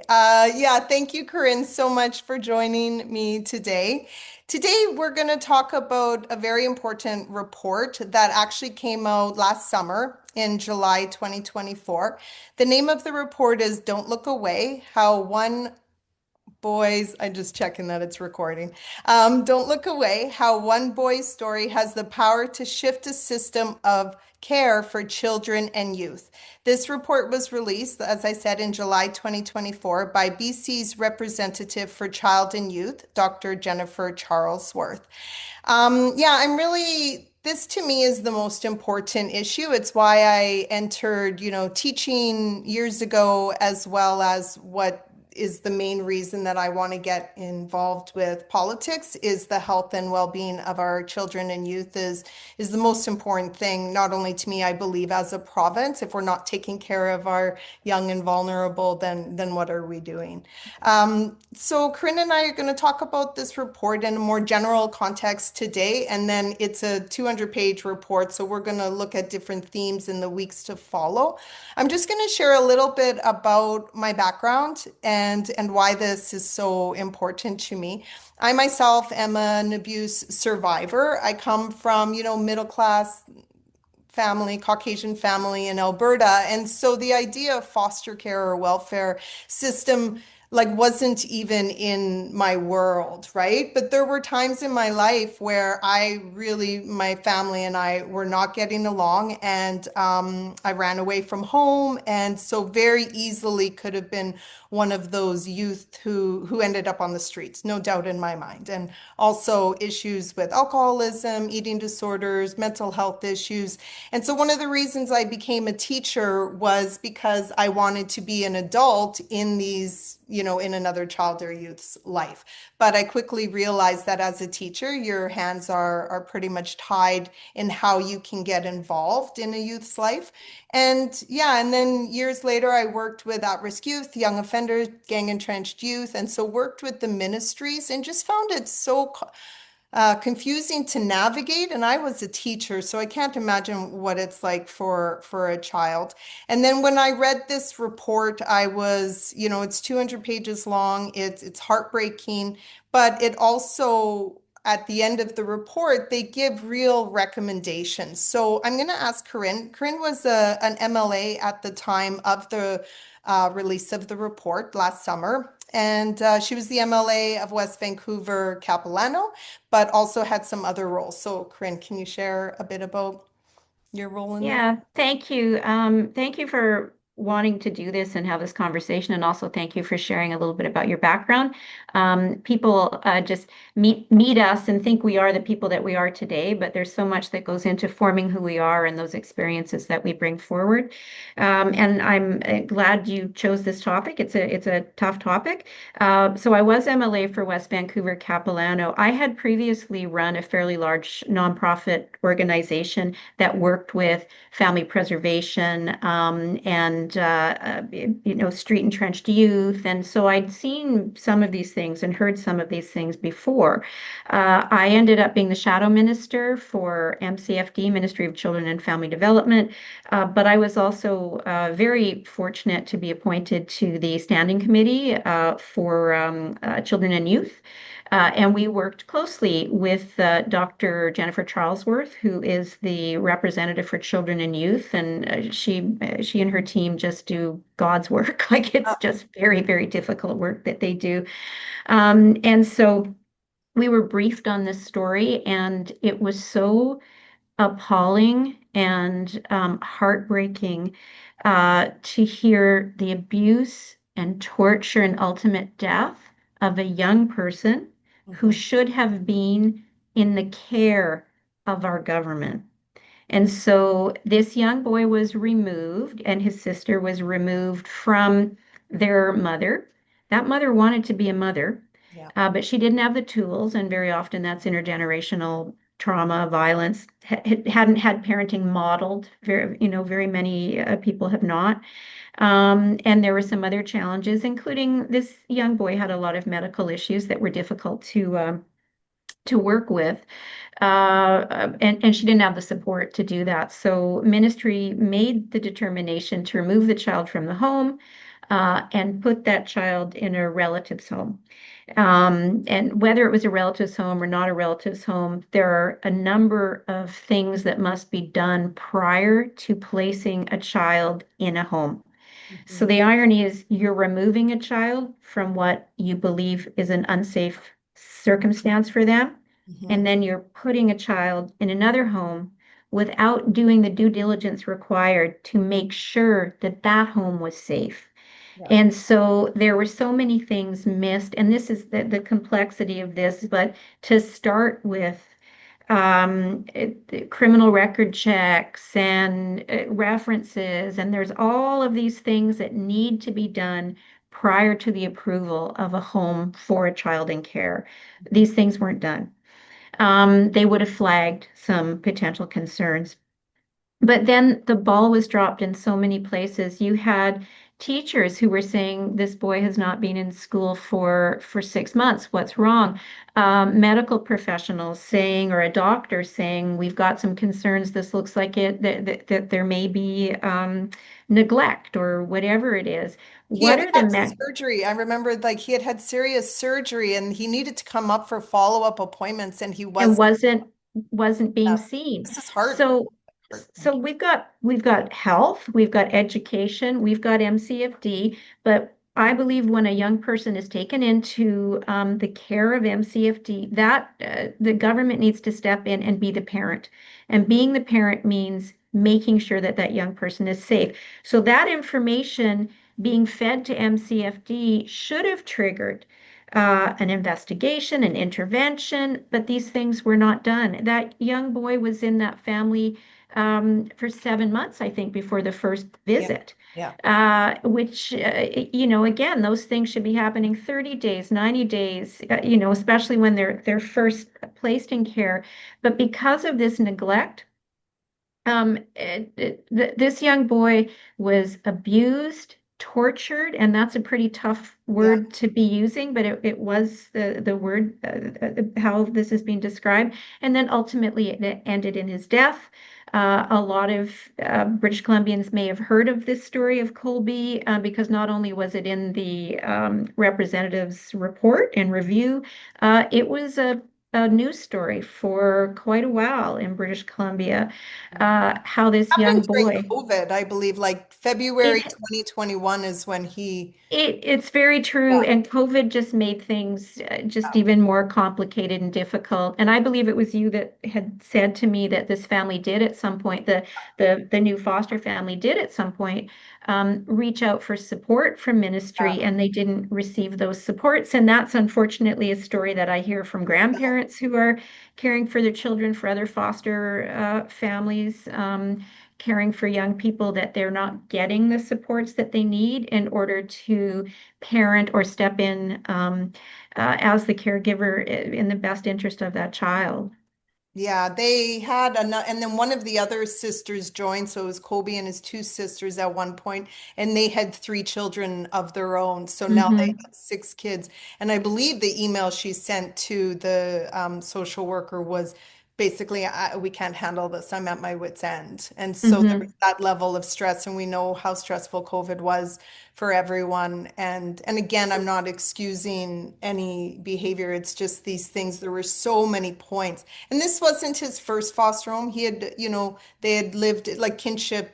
Yeah, thank you, Corinne, so much for joining me today. Today, we're going to talk about a very important report that actually came out last summer in July 2024. The name of the report is Don't Look Away, How One Boys, I'm just checking that it's recording. Don't Look Away, How One Boy's Story Has the Power to Shift a System of Care for Children and Youth. This report was released, as I said, in July 2024 by BC's representative for child and youth, Dr. Jennifer Charlesworth. Yeah, this to me is the most important issue. It's why I entered, teaching years ago, as well as what is the main reason that I want to get involved with politics is the health and well-being of our children and youth is the most important thing, not only to me, I believe, as a province. If we're not taking care of our young and vulnerable, then what are we doing? So Corinne and I are going to talk about this report in a more general context today, and then it's a 200-page report, so we're going to look at different themes in the weeks to follow. I'm just going to share a little bit about my background and why this is so important to me. I myself am an abuse survivor. I come from, middle class family, Caucasian family in Alberta. And so the idea of foster care or welfare system like wasn't even in my world, right? But there were times in my life where my family and I were not getting along, and I ran away from home, and so very easily could have been one of those youth who ended up on the streets, no doubt in my mind. And also issues with alcoholism, eating disorders, mental health issues. And so one of the reasons I became a teacher was because I wanted to be an adult in these, in another child or youth's life. But I quickly realized that as a teacher, your hands are pretty much tied in how you can get involved in a youth's life. And yeah, and then years later, I worked with at-risk youth, young offenders, gang entrenched youth, and so worked with the ministries and just found it so confusing to navigate. And I was a teacher, so I can't imagine what it's like for a child. And then when I read this report, I was, it's 200 pages long. It's heartbreaking, but it also at the end of the report, they give real recommendations. So I'm going to ask Corinne. Corinne was an MLA at the time of the release of the report last summer. And she was the MLA of West Vancouver Capilano, but also had some other roles. So, Corinne, can you share a bit about your role in this? Yeah, thank you. Thank you for wanting to do this and have this conversation, and also thank you for sharing a little bit about your background. People just meet us and think we are the people that we are today, but there's so much that goes into forming who we are and those experiences that we bring forward. And I'm glad you chose this topic. It's a tough topic. So I was MLA for West Vancouver Capilano. I had previously run a fairly large nonprofit organization that worked with family preservation and street entrenched youth. And so I'd seen some of these things and heard some of these things before. I ended up being the shadow minister for MCFD, Ministry of Children and Family Development, but I was also very fortunate to be appointed to the standing committee for children and youth. And we worked closely with Dr. Jennifer Charlesworth, who is the representative for children and youth, and she and her team just do God's work. Like it's just very, very difficult work that they do. And so we were briefed on this story, and it was so appalling and heartbreaking to hear the abuse and torture and ultimate death of a young person who Mhm. should have been in the care of our government. And so this young boy was removed, and his sister was removed from their mother. That mother wanted to be a mother, Yeah. but she didn't have the tools, and very often that's intergenerational trauma, violence. Hadn't had parenting modeled. Very many people have not. And there were some other challenges, including this young boy had a lot of medical issues that were difficult to work with. And she didn't have the support to do that. So ministry made the determination to remove the child from the home. and put that child in a relative's home. And whether it was a relative's home or not a relative's home, there are a number of things that must be done prior to placing a child in a home. So Mhm. the irony is you're removing a child from what you believe is an unsafe circumstance for them, Mhm. and then you're putting a child in another home without doing the due diligence required to make sure that that home was safe. Yeah. And so there were so many things missed, and this is the complexity of this, but to start with, criminal record checks and references, and there's all of these things that need to be done prior to the approval of a home for a child in care. These things weren't done. They would have flagged some potential concerns. But then the ball was dropped in so many places. You had teachers who were saying this boy has not been in school for 6 months. What's wrong? Medical professionals saying, or a doctor saying, we've got some concerns. This looks like it that there may be neglect or whatever it is. He What had are the had me surgery. I remember like he had had serious surgery and he needed to come up for follow-up appointments and he and was wasn't being seen. this is So so heartbreaking. we've got health, we've got education, we've got MCFD, but I believe when a young person is taken into the care of MCFD, that the government needs to step in and be the parent. And being the parent means making sure that that young person is safe. So that information being fed to MCFD should have triggered an investigation, an intervention, but these things were not done. That young boy was in that family for 7 months, I think, before the first Yeah. visit. Yeah. Which, again, those things should be happening 30 days, 90 days, especially when they're first placed in care. But because of this neglect, this young boy was abused, tortured, and that's a pretty tough Yeah. word to be using, but it was the word how this is being described. And then ultimately it ended in his death. A lot of British Columbians may have heard of this story of Colby because not only was it in the representative's report and review, it was a news story for quite a while in British Columbia, how this young Happened during boy, COVID, I believe, like February it 2021 is when he, it's very true, yeah, and COVID just made things just even more complicated and difficult. And I believe it was you that had said to me that this family did at some point, the new foster family did at some point reach out for support from yeah, ministry, and they didn't receive those supports. And that's unfortunately a story that I hear from grandparents who are caring for their children for other foster families. Caring for young people that they're not getting the supports that they need in order to parent or step in as the caregiver in the best interest of that child. yeah, they had another, and then one of the other sisters joined. So it was Kobe and his two sisters at one point, and they had three children of their own. So now they Hmm. have six kids. And I believe the email she sent to the social worker was basically, we can't handle this. I'm at my wit's end. And so there was Hmm. that level of stress, and we know how stressful COVID was for everyone. And again, I'm not excusing any behavior. It's just these things. There were so many points. And this wasn't his first foster home. He had, they had lived like kinship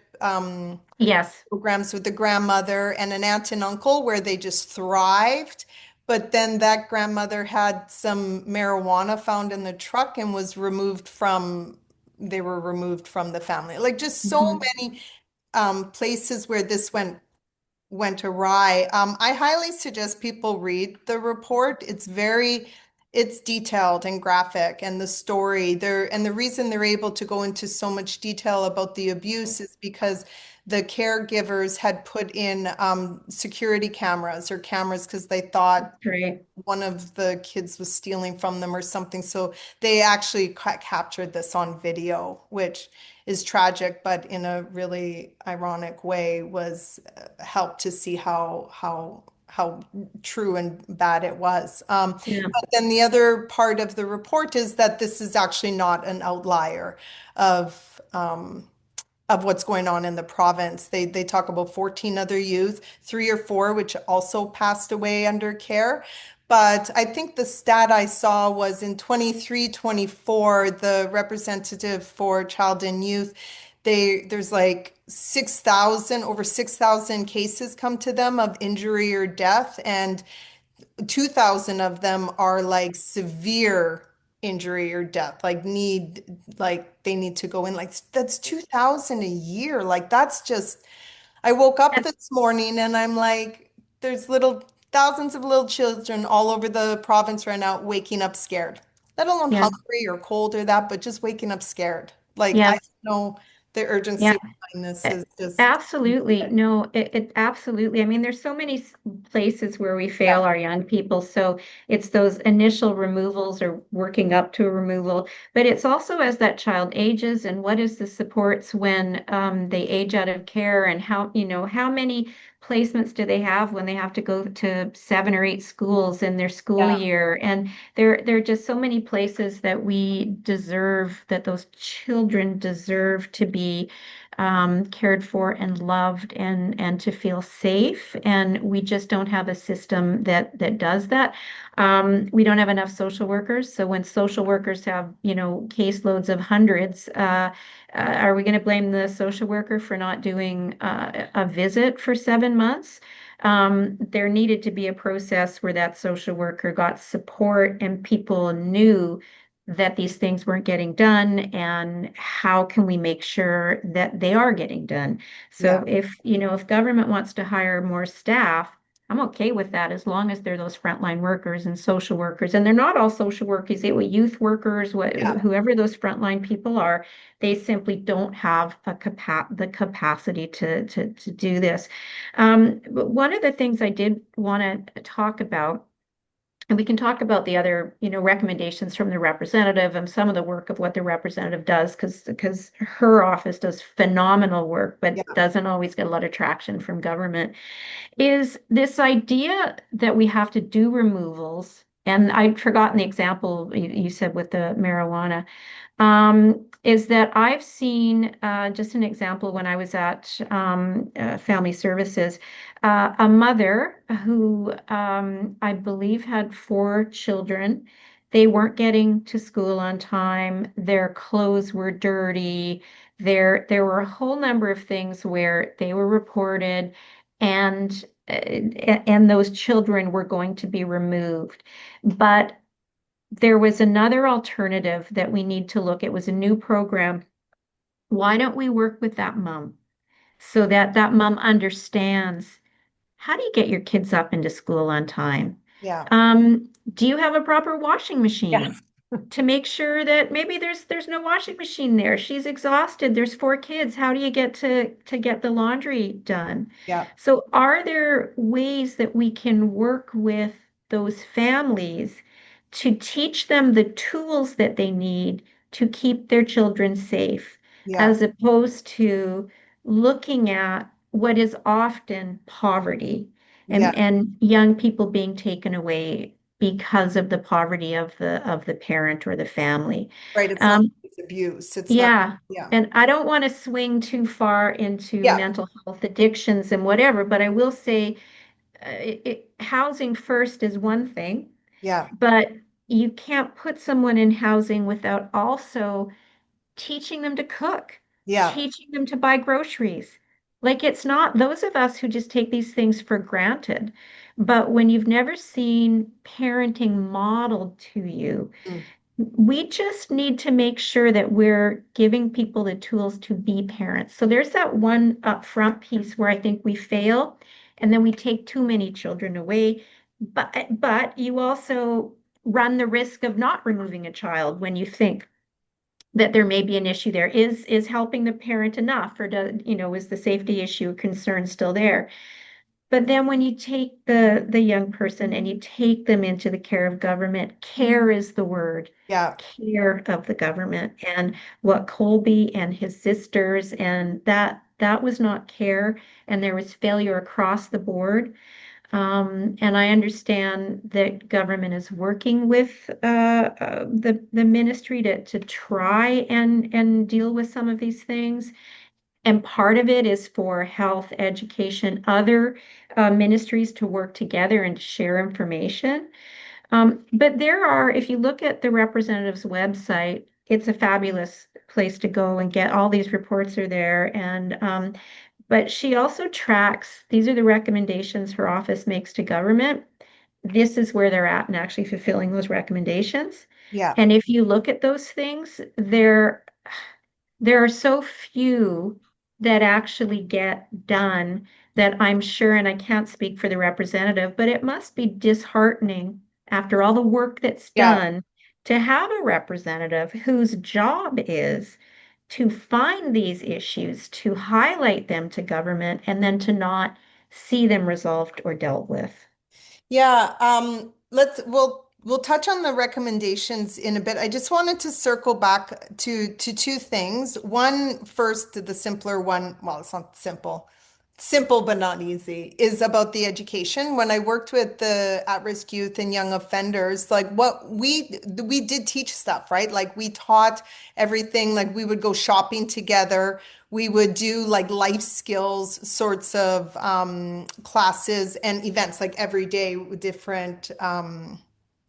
Yes. programs with the grandmother and an aunt and uncle where they just thrived. But then that grandmother had some marijuana found in the truck and was removed from, they were removed from the family. Like just so Hmm. many places where this went awry. I highly suggest people read the report. It's detailed and graphic, and the story there, and the reason they're able to go into so much detail about the abuse is because the caregivers had put in security cameras or cameras because they thought Great. one of the kids was stealing from them or something. So they actually captured this on video, which is tragic, but in a really ironic way was helped to see how true and bad it was. Yeah. But then the other part of the report is that this is actually not an outlier of of what's going on in the province. They talk about 14 other youth, three or four which also passed away under care. But I think the stat I saw was in 23, 24, the representative for child and youth, there's like 6,000, over 6,000 cases come to them of injury or death, and 2,000 of them are like severe injury or death, like they need to go in. Like that's 2,000 a year. Like that's just, I woke up this morning and I'm like, there's little thousands of little children all over the province right now waking up scared, let alone Yeah. hungry or cold or that, but just waking up scared. Like I Yes. know the Yeah. urgency behind this A- is just, Absolutely. No, it absolutely. I mean, there's so many places where we yeah, fail our young people. So it's those initial removals or working up to a removal, but it's also as that child ages and what is the supports when they age out of care and how, how many placements do they have when they have to go to 7 or 8 schools in their school yeah, year? And there are just so many places that we deserve, that those children deserve to be cared for and loved and to feel safe. And we just don't have a system that does that. We don't have enough social workers. So when social workers have, caseloads of hundreds, are we going to blame the social worker for not doing a visit for 7 months? There needed to be a process where that social worker got support and people knew that these things weren't getting done and how can we make sure that they are getting done. yeah, So if government wants to hire more staff, I'm okay with that as long as they're those frontline workers and social workers. And they're not all social workers, they were youth workers, yeah, whoever those frontline people are, they simply don't have the capacity to do this. But one of the things I did want to talk about, and we can talk about the other, recommendations from the representative and some of the work of what the representative does, because her office does phenomenal work, but yeah, doesn't always get a lot of traction from government, is this idea that we have to do removals. And I'd forgotten the example you said with the marijuana, is that I've seen just an example when I was at Family Services, a mother who I believe had 4 children. They weren't getting to school on time. Their clothes were dirty. There were a whole number of things where they were reported, and and those children were going to be removed. But there was another alternative that we need to look at. It was a new program. Why don't we work with that mom so that that mom understands, how do you get your kids up into school on time? yeah, Do you have a proper washing yeah, machine to make sure that maybe there's no washing machine there? She's exhausted. There's 4 kids. How do you get to get the laundry done? yeah, So are there ways that we can work with those families to teach them the tools that they need to keep their children safe, yeah, as opposed to looking at what is often poverty yeah. and young people being taken away because of the poverty of the parent or the family. Right. It's not Um, it's abuse. It's not, yeah, yeah, and I don't want to swing too far into yeah, mental health addictions and whatever, but I will say housing first is one thing, yeah, but you can't put someone in housing without also teaching them to cook, yeah, teaching them to buy groceries. Like, it's not those of us who just take these things for granted. But when you've never seen parenting modeled to you, mm, we just need to make sure that we're giving people the tools to be parents. So there's that one upfront piece where I think we fail, and then we take too many children away. But you also run the risk of not removing a child when you think that there may be an issue there. Is helping the parent enough, or is the safety issue concern still there? But then when you take the young person and you take them into the care of government, care is the word, yeah, care of the government. And what Colby and his sisters, and that was not care, and there was failure across the board. And I understand that government is working with the ministry to try and deal with some of these things. And part of it is for health, education, other ministries to work together and share information. But there are, if you look at the representative's website, it's a fabulous place to go and get all these reports are there. And but she also tracks, these are the recommendations her office makes to government. This is where they're at and actually fulfilling those recommendations. Yeah. And if you look at those things, there are so few that actually get done that I'm sure, and I can't speak for the representative, but it must be disheartening after all the work that's Yeah. done to have a representative whose job is to find these issues, to highlight them to government, and then to not see them resolved or dealt with. Yeah, we'll touch on the recommendations in a bit. I just wanted to circle back to two things. One, first, the simpler one, well, it's not simple. Simple but not easy, is about the education. When I worked with the at-risk youth and young offenders, like what we did teach stuff, right? Like we taught everything, like we would go shopping together. We would do like life skills sorts of classes and events, like every day with different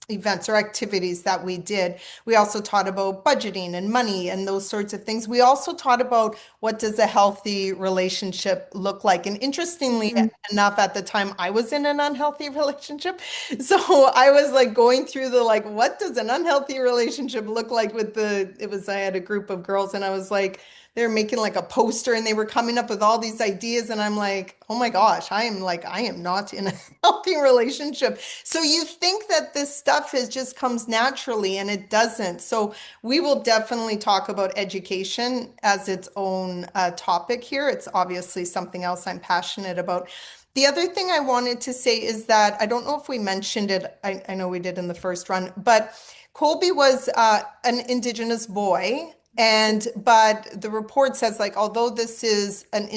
events or activities that we did. We also taught about budgeting and money and those sorts of things. We also taught about what does a healthy relationship look like. And interestingly Mm. enough, at the time I was in an unhealthy relationship. So I was like going through the like, what does an unhealthy relationship look like with I had a group of girls and I was like, they're making like a poster and they were coming up with all these ideas and I'm like, oh my gosh, I am not in a healthy relationship. So you think that this stuff is just comes naturally and it doesn't. So we will definitely talk about education as its own topic here. It's obviously something else I'm passionate about. The other thing I wanted to say is that I don't know if we mentioned it. I know we did in the first run, but Colby was an Indigenous boy. But the report says like, although this is an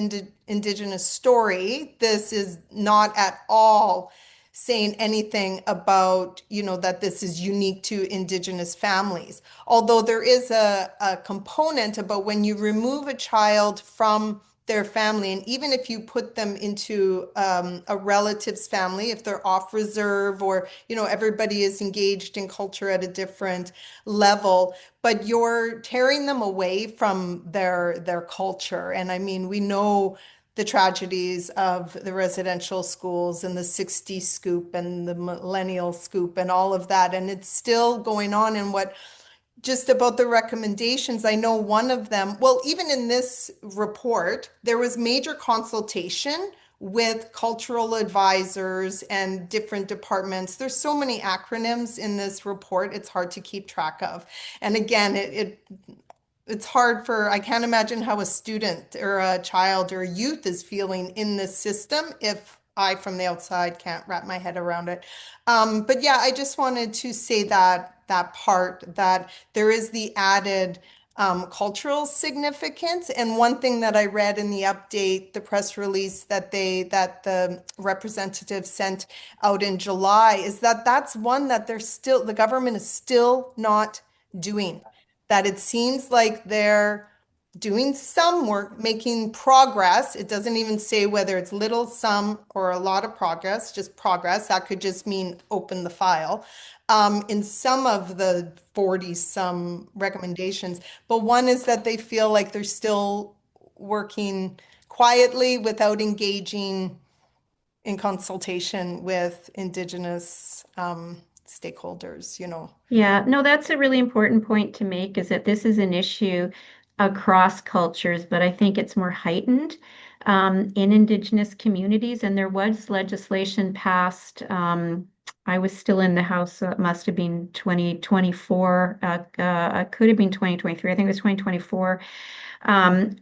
Indigenous story, this is not at all saying anything about, that this is unique to Indigenous families. Although there is a component about when you remove a child from their family, and even if you put them into a relative's family, if they're off reserve or, everybody is engaged in culture at a different level, but you're tearing them away from their culture. And I mean, we know the tragedies of the residential schools and the 60 scoop and the millennial scoop and all of that. And it's still going on. And what just about the recommendations, I know one of them, well, even in this report, there was major consultation with cultural advisors and different departments. There's so many acronyms in this report, it's hard to keep track of. And again, it's hard for, I can't imagine how a student or a child or a youth is feeling in this system if I, from the outside, can't wrap my head around it. But yeah, I just wanted to say that part that there is the added cultural significance. And one thing that I read in the update, the press release that the representative sent out in July, is that that's one that the government is still not doing, that it seems like they're doing some work, making progress. It doesn't even say whether it's little, some, or a lot of progress, just progress. That could just mean open the file. In some of the 40 some recommendations, but one is that they feel like they're still working quietly without engaging in consultation with Indigenous stakeholders. Yeah, no, that's a really important point to make is that this is an issue across cultures, but I think it's more heightened in Indigenous communities. And there was legislation passed. I was still in the House, so it must have been 2024. It could have been 2023. I think it was 2024,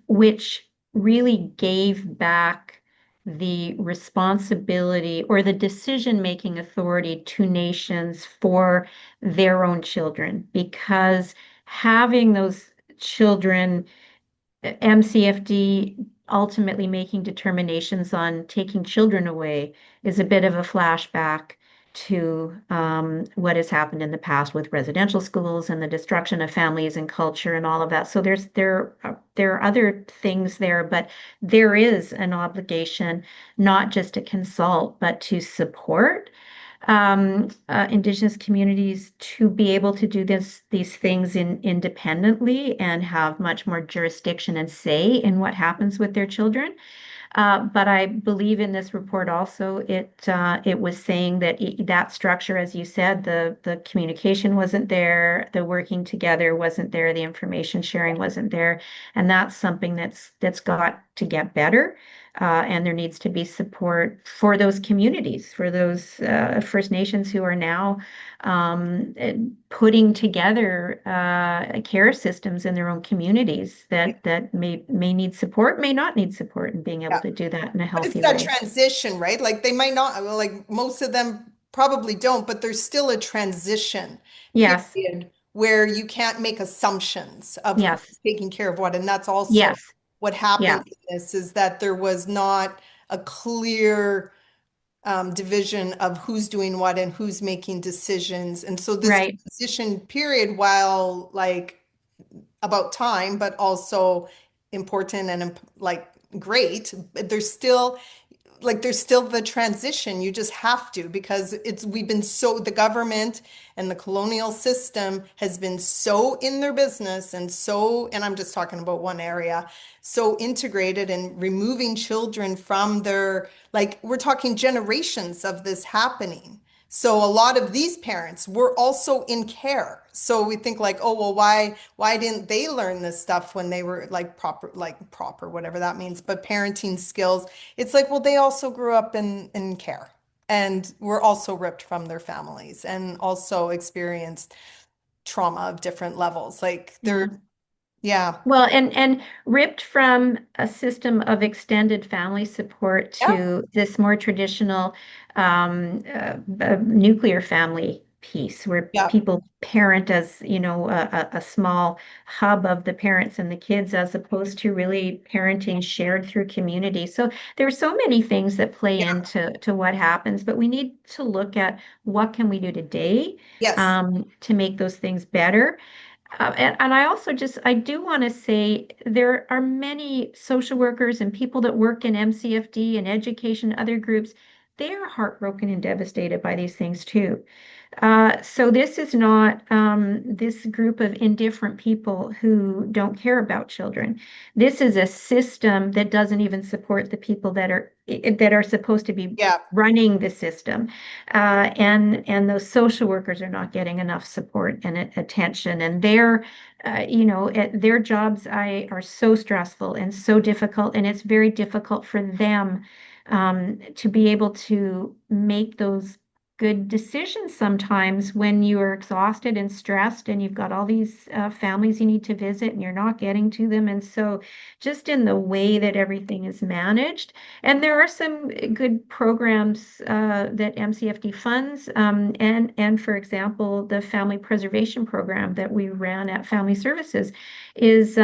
which really gave back the responsibility or the decision-making authority to nations for their own children because having those children, MCFD ultimately making determinations on taking children away is a bit of a flashback to what has happened in the past with residential schools and the destruction of families and culture and all of that. So there are other things there, but there is an obligation not just to consult, but to support Indigenous communities to be able to do these things independently and have much more jurisdiction and say in what happens with their children. But I believe in this report also, it was saying that that structure, as you said, the communication wasn't there, the working together wasn't there, the information sharing wasn't there, and that's something that's got to get better. And there needs to be support for those communities, for those First Nations who are now putting together care systems in their own communities that may need support, may not need support, and being able Yeah. to do that in a But it's healthy that way. transition, right? Like they might not, well, like most of them probably don't, but there's still a transition Yes, period where you can't make assumptions of yes, who's taking care of what. And that's also yes, what yeah, happened in this is that there was not a clear division of who's doing what and who's making decisions. And so this right, transition period, while like about time, but also important and like great, there's still the transition. You just have to because we've been so the government and the colonial system has been so in their business and so, and I'm just talking about one area, so integrated and removing children from their, like we're talking generations of this happening. So a lot of these parents were also in care. So we think like, oh, well, why didn't they learn this stuff when they were like proper, whatever that means, but parenting skills. It's like, well, they also grew up in care and were also ripped from their families and also experienced trauma of different levels. Like yeah. yeah, Well, and ripped from a system of extended family support yeah, to this more traditional nuclear family piece where yeah, people parent as, a small hub of the parents and the kids as opposed to really parenting shared through community. So there are so many things that play yeah, into what happens, but we need to look at what can we do today yes, to make those things better. And I also I do want to say there are many social workers and people that work in MCFD and education, other groups, they are heartbroken and devastated by these things too. So this is not this group of indifferent people who don't care about children. This is a system that doesn't even support the people that are supposed to be yeah, running the system, and those social workers are not getting enough support and attention, and their jobs are so stressful and so difficult, and it's very difficult for them to be able to make those good decisions sometimes when you are exhausted and stressed and you've got all these families you need to visit and you're not getting to them. And so just in the way that everything is managed, and there are some good programs that MCFD funds, and for example, the family preservation program that we ran at Family Services is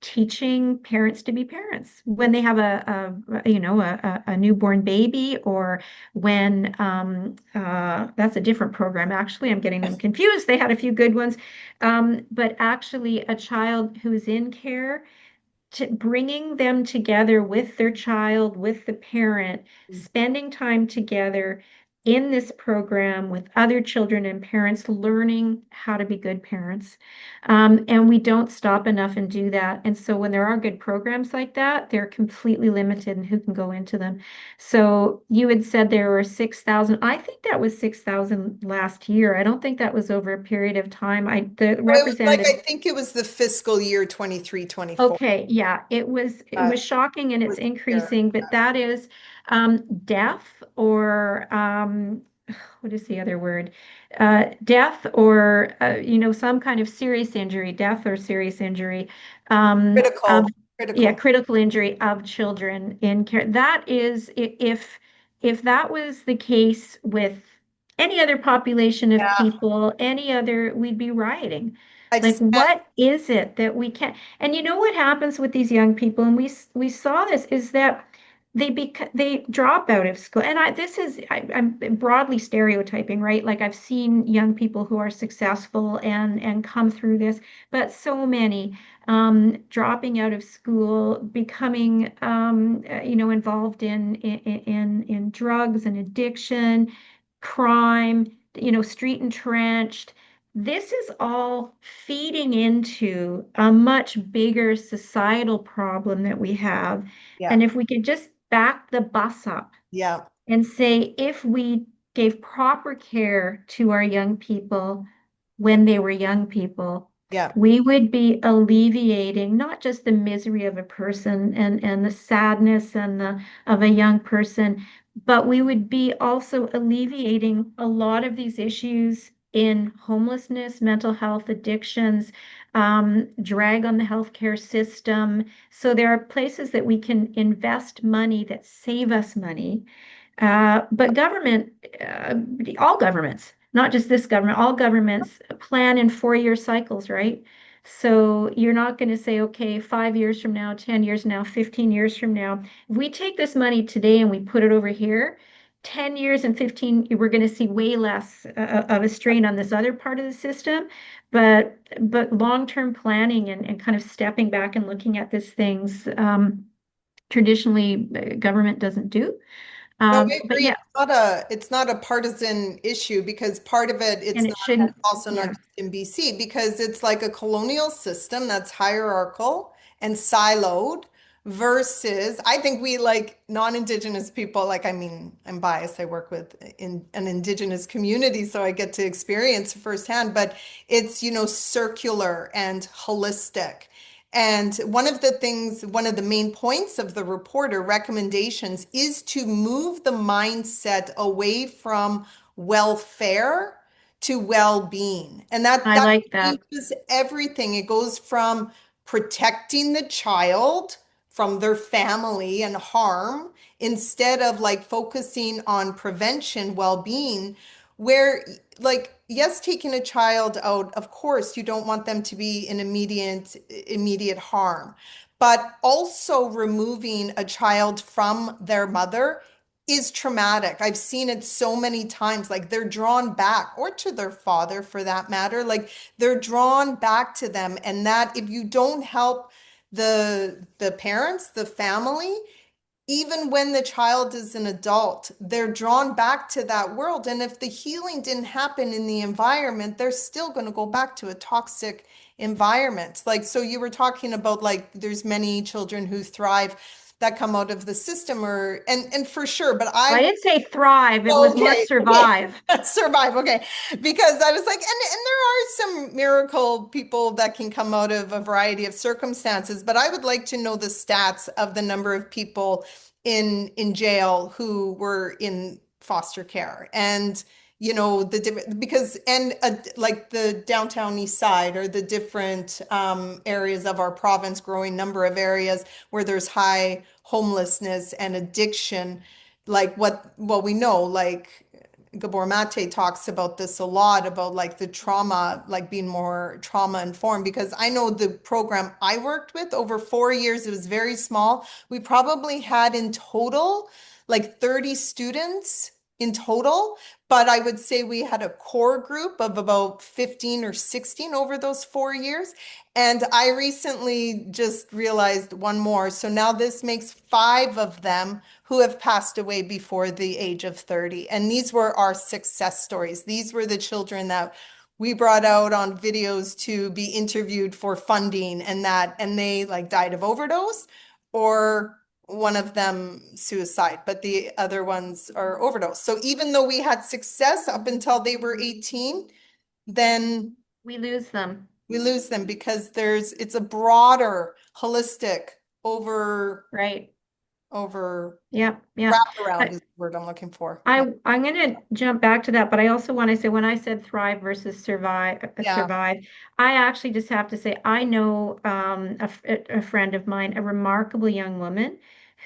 teaching parents to be parents when they have a newborn baby, or when that's a different program. Actually, I'm getting them confused. They had a few good ones, but actually, a child who's in care, to bringing them together with their child, with the parent, spending time together in this program with other children and parents, learning how to be good parents. And we don't stop enough and do that. And so when there are good programs like that, they're completely limited in who can go into them. So you had said there were 6,000. I think that was 6,000 last year. I don't think that was over a period of time. The well, it was like representative. I think it was the fiscal year 23, 24. Okay, yeah, it was shocking and it's Was here. increasing, but that is death or what is the other word? Death or some kind of serious injury, death or serious injury of Critical, yeah, critical. critical injury of children in care. That is if that was the case with any other population of Yeah, people, any other, we'd be rioting. I Like, just can't. what is it that we can't? And you know what happens with these young people, and we saw this, is that they drop out of school. And I'm broadly stereotyping, right? Like I've seen young people who are successful and come through this, but so many dropping out of school, becoming involved in drugs and addiction, crime, street entrenched. This is all feeding into a much bigger societal problem that we have. Yeah. And if we could just back the bus up Yeah. and say, if we gave proper care to our young people when they were young people, Yeah. we would be alleviating not just the misery of a person and the sadness of a young person, but we would be also alleviating a lot of these issues in homelessness, mental health, addictions, drag on the healthcare system. So there are places that we can invest money that save us money. But uh, all governments, not just this government, all governments plan in 4-year cycles, right? So you're not going to say, okay, 5 years from now, 10 years from now, 15 years from now, if we take this money today and we put it over here, 10 years and 15, we're going to see way less of a strain on this other part of the system. But long-term planning and kind of stepping back and looking at these things, traditionally government doesn't do. No, I But agree. yeah, It's not a partisan issue because part of it, and it's it not, and shouldn't, also not yeah, just in BC, because it's like a colonial system that's hierarchical and siloed versus, I think we like non-Indigenous people, like, I mean, I'm biased. I work with in an Indigenous community, so I get to experience firsthand, but it's, circular and holistic. And one of the main points of the report or recommendations is to move the mindset away from welfare to well-being. And that I that like that. changes everything. It goes from protecting the child from their family and harm instead of like focusing on prevention, well-being, where like yes, taking a child out, of course, you don't want them to be in immediate harm, but also removing a child from their mother is traumatic. I've seen it so many times. Like they're drawn back, or to their father for that matter. Like they're drawn back to them. And that if you don't help the parents, the family, even when the child is an adult, they're drawn back to that world. And if the healing didn't happen in the environment, they're still going to go back to a toxic environment. Like, so you were talking about like there's many children who thrive that come out of the system or and for sure, but I I didn't say thrive, it was more okay, okay. survive. Survive, okay. Because I was like, and there are some miracle people that can come out of a variety of circumstances, but I would like to know the stats of the number of people in jail who were in foster care. And because like the downtown east side or the different areas of our province, growing number of areas where there's high homelessness and addiction, like well we know like Gabor Mate talks about this a lot about like the trauma, like being more trauma informed, because I know the program I worked with over 4 years, it was very small. We probably had in total like 30 students in total, but I would say we had a core group of about 15 or 16 over those 4 years. And I recently just realized one more. So now this makes five of them who have passed away before the age of 30. And these were our success stories. These were the children that we brought out on videos to be interviewed for funding and they like died of overdose or one of them suicide, but the other ones are overdose. So even though we had success up until they were 18, then We lose them, we lose them because it's a broader, holistic right? over Yep, yep. wraparound I, is the word I'm looking for. Yeah. I'm going to jump back to that, but I also want to say when I said thrive versus Yeah. survive, I actually just have to say I know a friend of mine, a remarkable young woman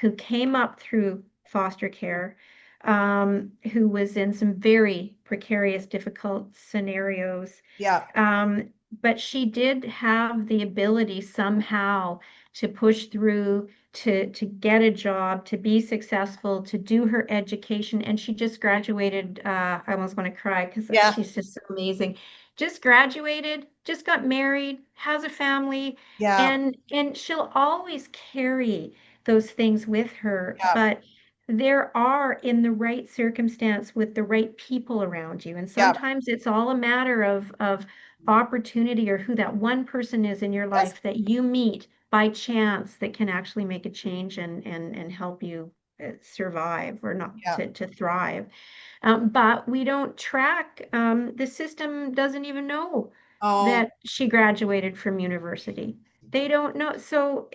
who came up through foster care, who was in some very precarious, difficult scenarios. Yeah. But she did have the ability somehow to push through, to get a job, to be successful, to do her education. And she just graduated. I almost want to cry because Yeah. she's just so amazing. Just graduated, just got married, has a family, Yeah. and she'll always carry those things with her. Yeah. But there are, in the right circumstance with the right people around you. And Yeah. sometimes it's all a matter of opportunity, or who that one person is in your Yes. life that you meet by chance that can actually make a change and help you survive, or not Yeah. to thrive. But we don't track, the system doesn't even know Oh, that she graduated from university. They don't know. So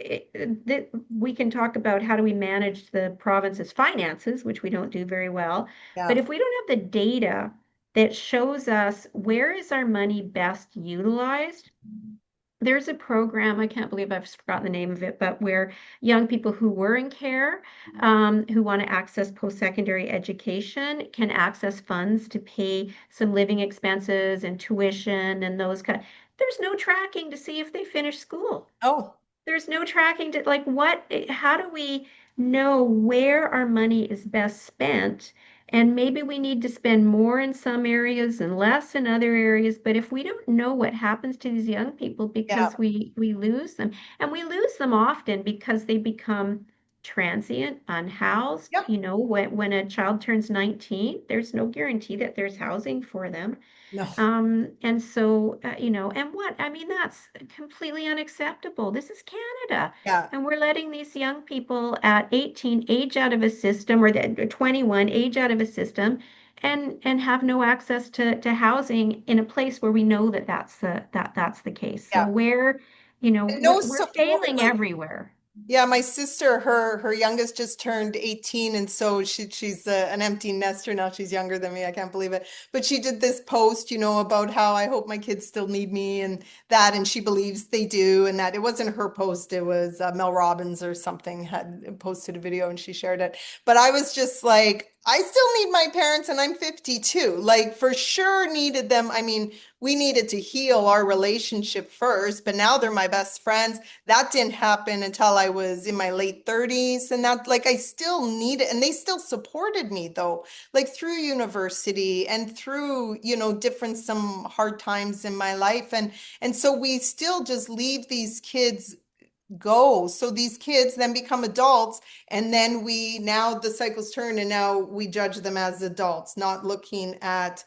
that we can talk about how do we manage the province's finances, which we don't do very well. But yeah. if we don't have the data that shows us where is our money best utilized, there's a program, I can't believe I've forgotten the name of it, but where young people who were in care, who want to access post-secondary education, can access funds to pay some living expenses and tuition and those kind. There's no tracking to see if they finish school. Oh, There's no tracking to, like, how do we know where our money is best spent? And maybe we need to spend more in some areas and less in other areas. But if we don't know what happens to these young people, yeah. because we lose them, and we lose them often because they become transient, unhoused. Yeah. When a child turns 19, there's no guarantee that there's housing for them. No. And so, and I mean, that's completely unacceptable. This is Canada. Yeah. And we're letting these young people at 18 age out of a system, or 21 age out of a system, and have no access to housing in a place where we know that that's the case. So Yeah. And no we're support. failing Like, everywhere. yeah, my sister, her youngest just turned 18, and so she's an empty nester now. She's younger than me. I can't believe it. But she did this post, about how I hope my kids still need me and that, and she believes they do, and that it wasn't her post. It was Mel Robbins or something had posted a video and she shared it. But I was just like, I still need my parents, and I'm 52. Like, for sure needed them. I mean, we needed to heal our relationship first, but now they're my best friends. That didn't happen until I was in my late 30s. And that, like, I still need it. And they still supported me, though, like through university and through, different, some hard times in my life. And so we still just leave these kids go. So these kids then become adults, and then now the cycles turn, and now we judge them as adults, not looking at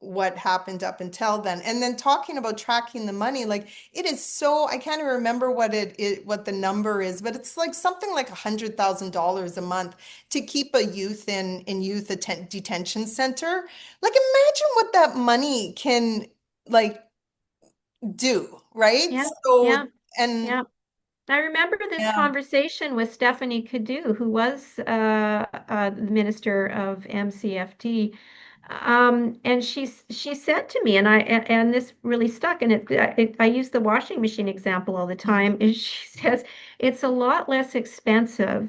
what happened up until then. And then talking about tracking the money, like, it is so, I can't even remember what the number is, but it's like something like $100,000 a month to keep a youth in detention center. Like, imagine what that money can, like, do, right? Yeah, yeah, So, and yeah. I remember this yeah, conversation with Stephanie Cadieux, who was the minister of MCFT, and she said to me, and this really stuck, and I use the washing machine example all the time. Is she says it's a lot less expensive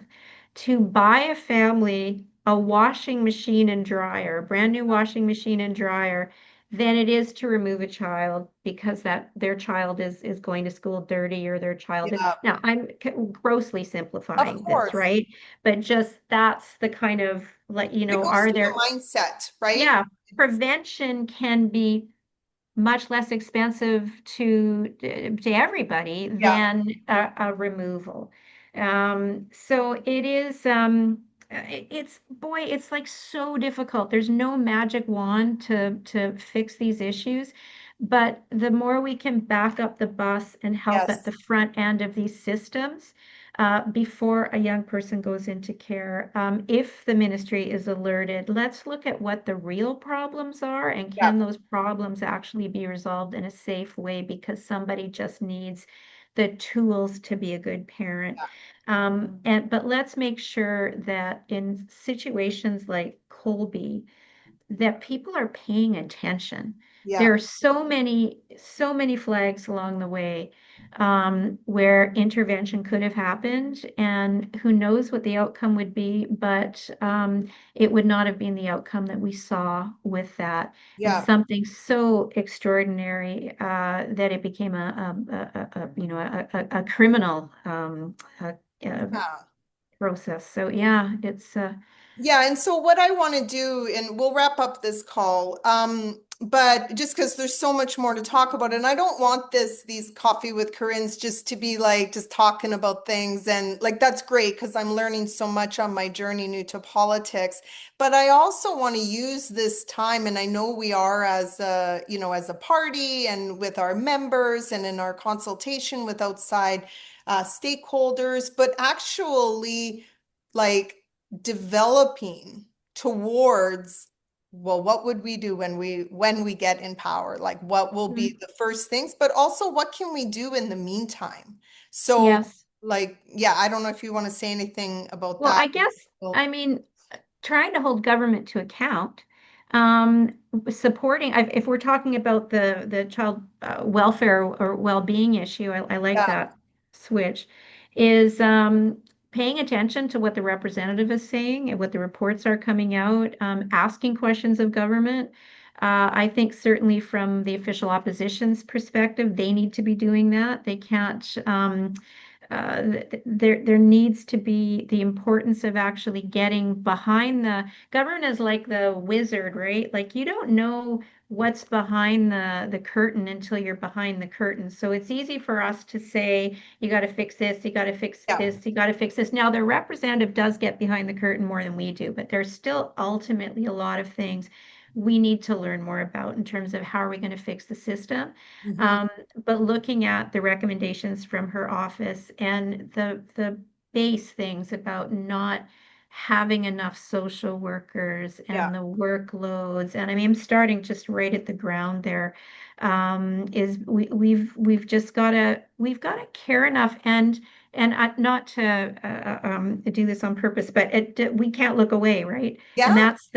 to buy a family a washing machine and dryer, a brand new washing machine and dryer, than it is to remove a child because that their child is going to school dirty, or their child is, yeah, now I'm grossly of simplifying this, course. right? But just that's the kind of, like, It goes are to there, the mindset, right? yeah, prevention can be much less expensive to everybody Yeah, than a removal. So it is, it's, boy, it's like so difficult. There's no magic wand to fix these issues, but the more we can back up the bus and help at yes, the front end of these systems, before a young person goes into care. If the ministry is alerted, let's look at what the real problems are, and yeah, can those problems actually be resolved in a safe way because somebody just needs the tools to be a good parent. But let's make sure that in situations like Colby, that people are paying attention. yeah, There are so many flags along the way. where intervention could have happened, and who knows what the outcome would be, but it would not have been the outcome that we saw with that. And Yeah. something so extraordinary that it became a criminal Yeah. process. So yeah, it's Yeah, and so what I want to do, and we'll wrap up this call, but just because there's so much more to talk about, and I don't want these coffee with Corinne's just to be like just talking about things, and like that's great because I'm learning so much on my journey new to politics. But I also want to use this time, and I know we are as a, as a party and with our members and in our consultation with outside stakeholders, but actually like developing towards, well, what would we do when we get in power? Like what will be mm, the first things, but also what can we do in the meantime? So yes. like, yeah, I don't know if you want to say anything about Well, that. I guess, Well, I mean, trying to hold government to account, supporting, if we're talking about the child welfare or well-being issue, I like yeah, that switch, is paying attention to what the representative is saying and what the reports are coming out, asking questions of government. I think certainly from the official opposition's perspective, they need to be doing that. They can't. There needs to be the importance of actually getting behind the government is like the wizard, right? Like you don't know what's behind the curtain until you're behind the curtain. So it's easy for us to say, you got to fix this, you got to fix yeah, this, you got to fix this. Now the representative does get behind the curtain more than we do, but there's still ultimately a lot of things we need to learn more about in terms of how are we going to fix the system. mhm, Um, but looking at the recommendations from her office and the base things about not having enough social workers yeah, and the workloads, and I mean, I'm starting just right at the ground there. Is we've just gotta we've gotta care enough and not to do this on purpose, but we can't look away, right? And yeah, that's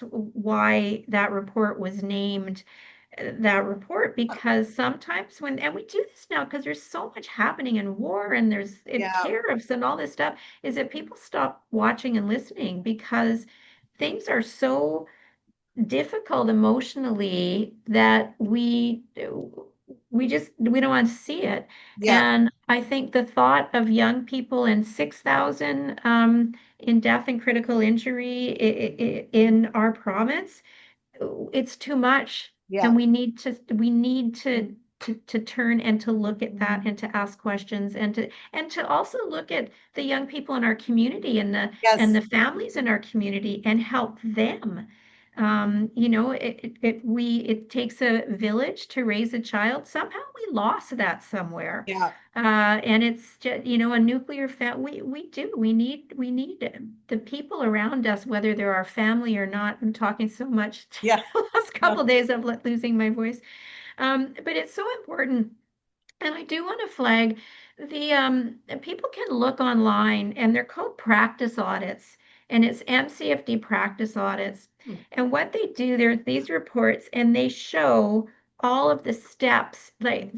why that report was named that report, because sometimes and we do this now because there's so much happening in war and there's yeah, tariffs and all this stuff, is that people stop watching and listening because things are so difficult emotionally that we don't want to see it. yeah, And I think the thought of young people and 6,000 in death and critical injury in our province, it's too much, and yeah, we need to turn and to look at that and to ask questions and to also look at the young people in our community and yes, the families in our community and help them. It takes a village to raise a child. Somehow we lost that somewhere. yeah, And it's just, a nuclear we need the people around us, whether they're our family or not. I'm talking so much yeah, the last yeah, couple of days of losing my voice. But it's so important. And I do want to flag people can look online and they're called practice audits, and it's MCFD practice audits. hmm, And what they do, there's these reports and they show all of the steps, like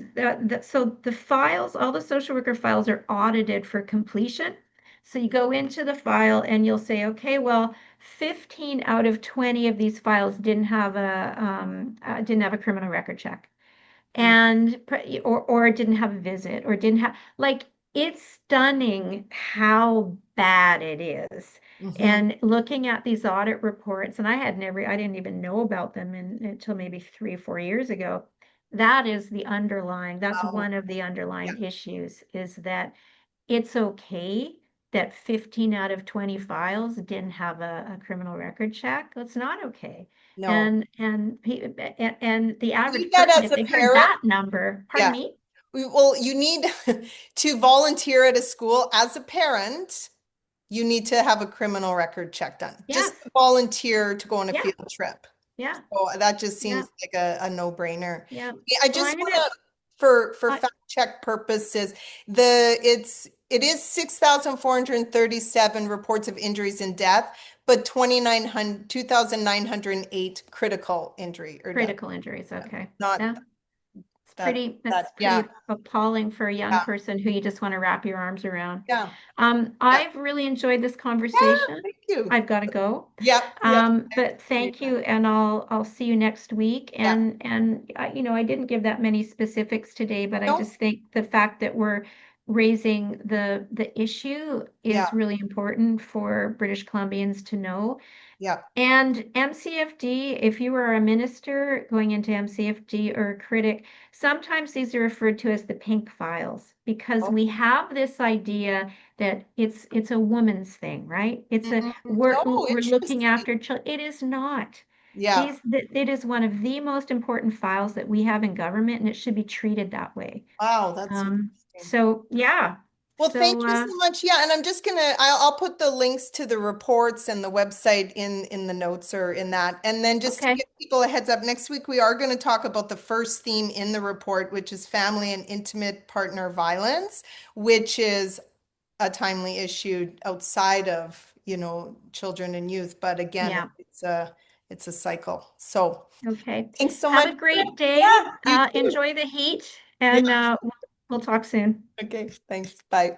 so the files, all the social worker files are audited for completion. So you go into the file and you'll say, okay, well, 15 out of 20 of these files didn't have a criminal record check, mm, and or didn't have a visit or didn't have, like, it's stunning how bad it is. mhm, And looking at these audit reports, and I didn't even know about them until maybe 3 or 4 years ago. That's wow, one of the yeah, underlying issues, is that it's okay that 15 out of 20 files didn't have a criminal record check. It's not okay. no. And the You need average that person, as if a they heard parent. that number, pardon Yeah. me? Well, you need to volunteer at a school as a parent. You need to have a criminal record check done. Just Yes. volunteer to go on a Yeah. field trip. Yeah. So that just Yeah. seems like a no-brainer. Yeah. Yeah, I Well, just I'm want gonna, to, for I, fact check purposes, it is 6,437 reports of injuries and death, but 2,908 critical injury or death. critical injuries. Okay. Not Yeah. That's Yeah, pretty appalling for a young yeah, person who you just want to wrap your arms around. yeah, yeah. I've really enjoyed this Yeah, conversation. thank you. I've got to go. Yep, yep. I But appreciate thank that. you, and I'll see you next week. Yeah. And I didn't give that many specifics today, but I No, just think the fact that we're raising the issue yeah, is really important for British Columbians to know. yeah. And MCFD, if you are a minister going into MCFD or a critic, sometimes these are referred to as the pink files because Oh, we have this idea that it's a woman's thing, right? It's a oh, we're looking interesting. after children. It is not. Yeah. It is one of the most important files that we have in government, and it should be treated that way. Wow, that's interesting. So yeah. Well, thank So you so much. Yeah, and I'm just gonna I'll put the links to the reports and the website in the notes or in that. And then just to okay. give people a heads up, next week we are going to talk about the first theme in the report, which is family and intimate partner violence, which is a timely issue outside of, children and youth. But again, Yeah. it's a cycle. So Okay. thanks so Have much. a great day. Yeah, you too. Enjoy the heat, Yeah. and we'll talk soon. Okay, thanks. Bye.